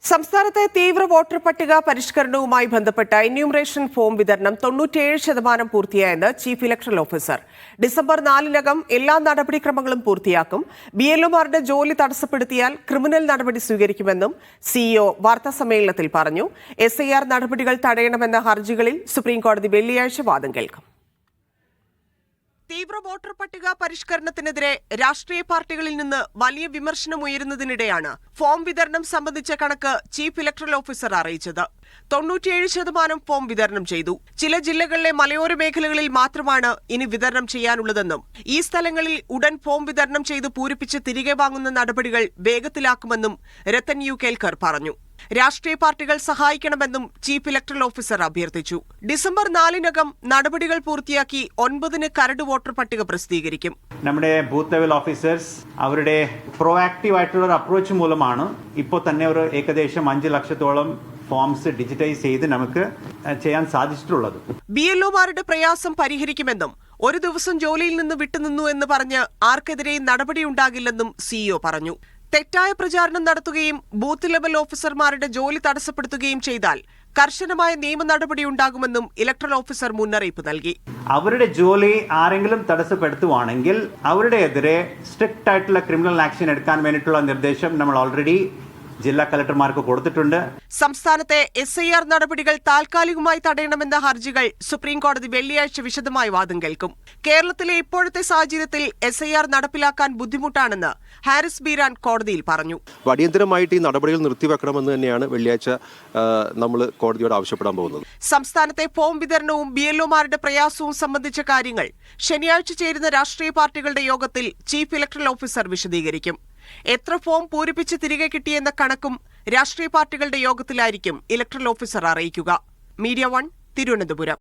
സംസ്ഥാനത്തെ തീവ്ര വോട്ടർ പട്ടിക പരിഷ്കരണവുമായി ബന്ധപ്പെട്ട എന്യൂമറേഷൻ ഫോം വിതരണം 97% പൂർത്തിയായെന്ന് ചീഫ് ഇലക്ടറൽ ഓഫീസർ. ഡിസംബർ 4-നകം എല്ലാ നടപടിക്രമങ്ങളും പൂർത്തിയാക്കും. BLOമാരുടെ ജോലി തടസ്സപ്പെടുത്തിയാൽ ക്രിമിനൽ നടപടി സ്വീകരിക്കുമെന്നും CEO വാർത്താസമ്മേളനത്തിൽ പറഞ്ഞു. SIR നടപടികൾ തടയണമെന്ന ഹർജികളിൽ സുപ്രീംകോടതി വെള്ളിയാഴ്ച വാദം കേൾക്കും. തീവ്ര വോട്ടർ പട്ടിക പരിഷ്കരണത്തിനെതിരെ രാഷ്ട്രീയ പാർട്ടികളിൽ നിന്ന് വലിയ വിമർശനമുയരുന്നതിനിടെയാണ് ഫോം വിതരണം സംബന്ധിച്ച കണക്ക് ചീഫ് ഇലക്ടറൽ ഓഫീസർ അറിയിച്ചത്. 97% ഫോം വിതരണം ചെയ്തു. ചില ജില്ലകളിലെ മലയോര മേഖലകളിൽ മാത്രമാണ് ഇനി വിതരണം ചെയ്യാനുള്ളതെന്നും ഈ സ്ഥലങ്ങളിൽ ഉടൻ ഫോം വിതരണം ചെയ്ത് പൂരിപ്പിച്ച് തിരികെ വാങ്ങുന്ന നടപടികൾ വേഗത്തിലാക്കുമെന്നും രത്തൻ യു കേൽക്കർ പറഞ്ഞു. രാഷ്ട്രീയ പാർട്ടികൾ സഹായിക്കണമെന്നും ചീഫ് ഇലക്ടറൽ ഓഫീസർ അഭ്യർത്ഥിച്ചു. ഡിസംബർ 4-നകം നടപടികൾ പൂർത്തിയാക്കി 9-ന് കരട് വോട്ടർ പട്ടിക പ്രസിദ്ധീകരിക്കും. നമ്മുടെ ബൂത്ത് ലെവൽ ഓഫീസേഴ്സ് അവരുടെ പ്രോആക്റ്റീവ് ആയിട്ടുള്ള ഒരു അപ്രോച്ച് മൂലമാണ് ഇപ്പോൾ തന്നെ ഒരു ഏകദേശം 5 ലക്ഷത്തോളം ഫോംസ് ഡിജിറ്റൈസ് ചെയ്ത് നമുക്ക് ചെയ്യാൻ സാധിച്ചിട്ടുള്ളത്. BLOമാരുടെ പ്രയാസം പരിഹരിക്കുമെന്നും ഒരു ദിവസം ജോലിയിൽ നിന്ന് വിട്ടുനിന്നു എന്ന് പറഞ്ഞ് ആർക്കെതിരെയും നടപടിയുണ്ടാകില്ലെന്നും CEO പറഞ്ഞു. തെറ്റായ പ്രചാരണം നടത്തുകയും ബൂത്ത് ലെവൽ ഓഫീസർമാരുടെ ജോലി തടസ്സപ്പെടുത്തുകയും ചെയ്താൽ കർശനമായ നിയമ നടപടിയുണ്ടാകുമെന്നും ഇലക്ടറൽ ഓഫീസർ മുന്നറിയിപ്പ് നൽകി. അവരുടെ ജോലി ആരെങ്കിലും തടസ്സപ്പെടുത്തുവാണെങ്കിൽ അവരുടെ എതിരെ സ്ട്രിക്റ്റ് ആയിട്ടുള്ള ക്രിമിനൽ ആക്ഷൻ എടുക്കാൻ വേണ്ടിയിട്ടുള്ള നിർദ്ദേശം നമ്മൾ ഓൾറെഡി ജില്ലാ കളക്ടർമാർക്ക് കൊടുത്തിട്ടുണ്ട്. സംസ്ഥാനത്തെ SIR നടപടികൾ താൽക്കാലികമായി തടയണമെന്ന ഹർജികൾ സുപ്രീംകോടതി വെള്ളിയാഴ്ച വിശദമായി വാദം കേൾക്കും. കേരളത്തിലെ ഇപ്പോഴത്തെ സാഹചര്യത്തിൽ SIR നടപ്പിലാക്കാൻ ബുദ്ധിമുട്ടാണെന്ന് ഹാരിസ് ബീരാൻ കോടതിയിൽ പറഞ്ഞു. അടിയന്തരമായിട്ട് ഈ നടപടികൾ നിർത്തിവെക്കണമെന്ന് തന്നെയാണ് വെള്ളിയാഴ്ച നമ്മൾ കോടതിയോട് ആവശ്യപ്പെടാൻ പോകുന്നത്. സംസ്ഥാനത്തെ ഫോം വിതരണവും BLOമാരുടെ പ്രയാസവും സംബന്ധിച്ച കാര്യങ്ങൾ ശനിയാഴ്ച ചേരുന്ന രാഷ്ട്രീയ പാർട്ടികളുടെ യോഗത്തിൽ ചീഫ് ഇലക്ടറൽ ഓഫീസർ വിശദീകരിക്കും. എത്ര ഫോം പൂരിപ്പിച്ച് തിരികെ കിട്ടിയെന്ന കണക്കും രാഷ്ട്രീയ പാർട്ടികളുടെ യോഗത്തിലായിരിക്കും ഇലക്ടറൽ ഓഫീസർ അറിയിക്കുക. മീഡിയ 1 തിരുവനന്തപുരം.